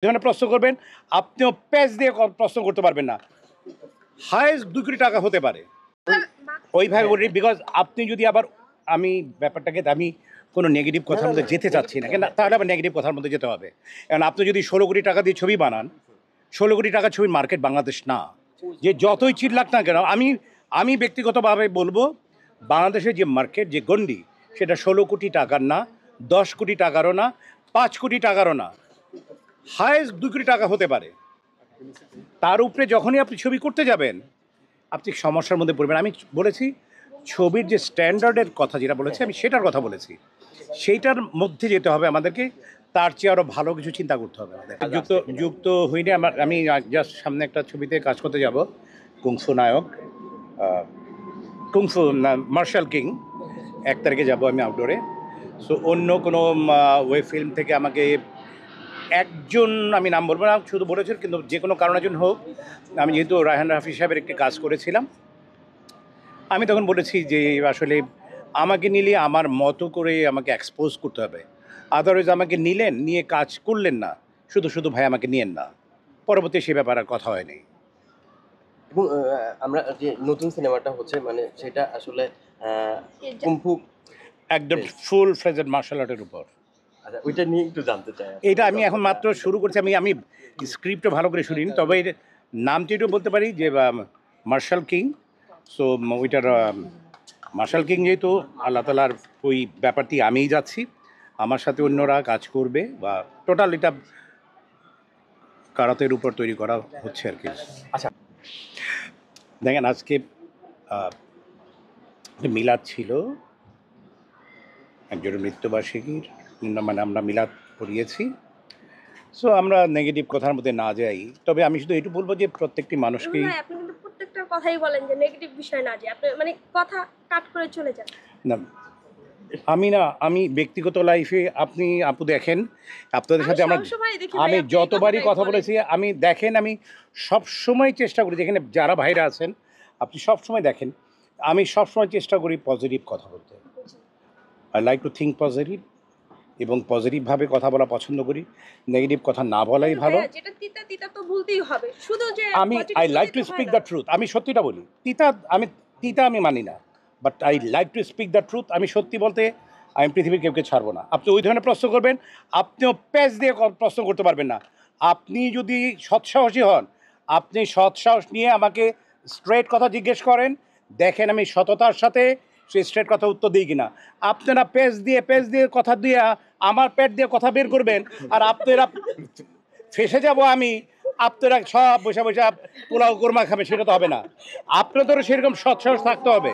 ধরনের প্রশ্ন করবেন, আপনিও প্যাচ দিয়ে প্রশ্ন করতে পারবেন না। হায়েস্ট 2 কোটি টাকা হতে পারে ওইভাবে বলি, বিকজ আপনি যদি আবার আমি ব্যাপারটাকে আমি কোনো নেগেটিভ কথার মধ্যে যেতে চাচ্ছি না, কেন তাহলে আবার নেগেটিভ কথার মধ্যে যেতে হবে। কারণ আপনি যদি 16 কোটি টাকা দিয়ে ছবি বানান, 16 কোটি টাকার ছবির মার্কেট বাংলাদেশ না। যে যতই চিল্লাক না কেন, আমি ব্যক্তিগতভাবে বলবো বাংলাদেশের যে মার্কেট, যে গন্ডি, সেটা 16 কোটি টাকার না, 10 কোটি টাকারও না, 5 কোটি টাকারও না, হায়েস্ট 2 কোটি টাকা হতে পারে। তার উপরে যখনই আপনি ছবি করতে যাবেন, আপনি সমস্যার মধ্যে পড়বেন। আমি বলেছি ছবির যে স্ট্যান্ডার্ডের কথা যেটা বলেছি, আমি সেটার কথা বলেছি, সেইটার মধ্যে যেতে হবে আমাদেরকে। তার চেয়ে আরও ভালো কিছু চিন্তা করতে হবে আমাদের। যুক্ত হইনি। আমি জাস্ট সামনে একটা ছবিতে কাজ করতে যাব, কুংফু নায়ক, কুংফু মার্শাল কিং, 1 তারিখে যাব আমি আউটডোরে। সো অন্য কোনো ওয়েব ফিল্ম থেকে আমাকে একজন, আমি নাম বলবো না, শুধু বলেছেন, কিন্তু যে কোনো কারণের জন্য হোক, আমি যেহেতু রায়হান রাফি সাহেবের একটি কাজ করেছিলাম, আমি তখন বলেছি যে আসলে আমাকে নিলে আমার মতো করে আমাকে এক্সপোজ করতে হবে। আদারওয়াইজ আমাকে নিয়ে কাজ করলেন না, শুধু ভাই আমাকে নিয়েন না। পরবর্তী সে ব্যাপারে আর কথা হয়নি। এবং আমরা যে নতুন সিনেমাটা হচ্ছে, মানে সেটা আসলে কুংফু একদম ফুল ফ্লেজড মার্শাল আর্টের উপর। আচ্ছা, ওইটা নিয়ে একটু জানতে চাই। এটা আমি এখন মাত্র শুরু করছি। আমি স্ক্রিপ্টটা ভালো করে শুনিনি, তবে এর নামটি একটু বলতে পারি যে মার্শাল কিং। সো ওইটার মার্শাল কিং যেহেতু আল্লাহ তালার ওই ব্যাপারটি আমিই যাচ্ছি, আমার সাথে অন্যরা কাজ করবে, বা টোটাল এটা কারাতের উপর তৈরি করা হচ্ছে আর কি। আচ্ছা, দেখেন আজকে মিলাদ ছিল, একজনের মৃত্যুবার্ষিকীর, মানে আমরা মিলাদ করিয়েছি। সো আমরা নেগেটিভ কথার মধ্যে না যাই, তবে আমি শুধু এটুকু বলবো যে প্রত্যেকটি মানুষকেই, আপনি কিন্তু প্রত্যেকটা কথাই বলেন যে নেগেটিভ বিষয় না, যে আপনি মানে কথা কাট করে চলে যান। না আমি ব্যক্তিগত লাইফে, আপনি আপু দেখেন, আপনাদের সাথে আমি যতবারই কথা বলেছি, আমি সবসময় চেষ্টা করি, যেখানে যারা ভাইরা আছেন আপনি সবসময় দেখেন, আমি সবসময় চেষ্টা করি পজিটিভ কথা বলতে। I like to think positive, এবং পজিটিভভাবে কথা বলা পছন্দ করি। নেগেটিভ কথা না বলাই ভালো। যেটা তিতা তিতা তো বলতেই হবে, শুধু যে I like to speak the truth. আমি সত্যিটা বলি। তিতা আমি মানি না, but I like to speak the truth. আমি সত্যি বলতে আমি পৃথিবীর কেউকে ছাড়বো না। আপনি ওই ধরনের প্রশ্ন করবেন, আপনিও প্যাচ দিয়ে প্রশ্ন করতে পারবেন না। আপনি যদি সৎসাহসী হন, আপনি সৎসাহস নিয়ে আমাকে স্ট্রেট কথা জিজ্ঞেস করেন, দেখেন আমি সততার সাথে সেই স্ট্রেট কথা উত্তর দিই কিনা। আপনারা পেজ দিয়ে কথা দিয়ে আমার পেট দিয়ে কথা বের করবেন, আর আপনারা ফেসে যাব আমি, আপনারা সব বসে পোলাও কোরমা খাবে, সেটা তো হবে না। আপনাদেরও সেরকম সৎসাহস থাকতে হবে।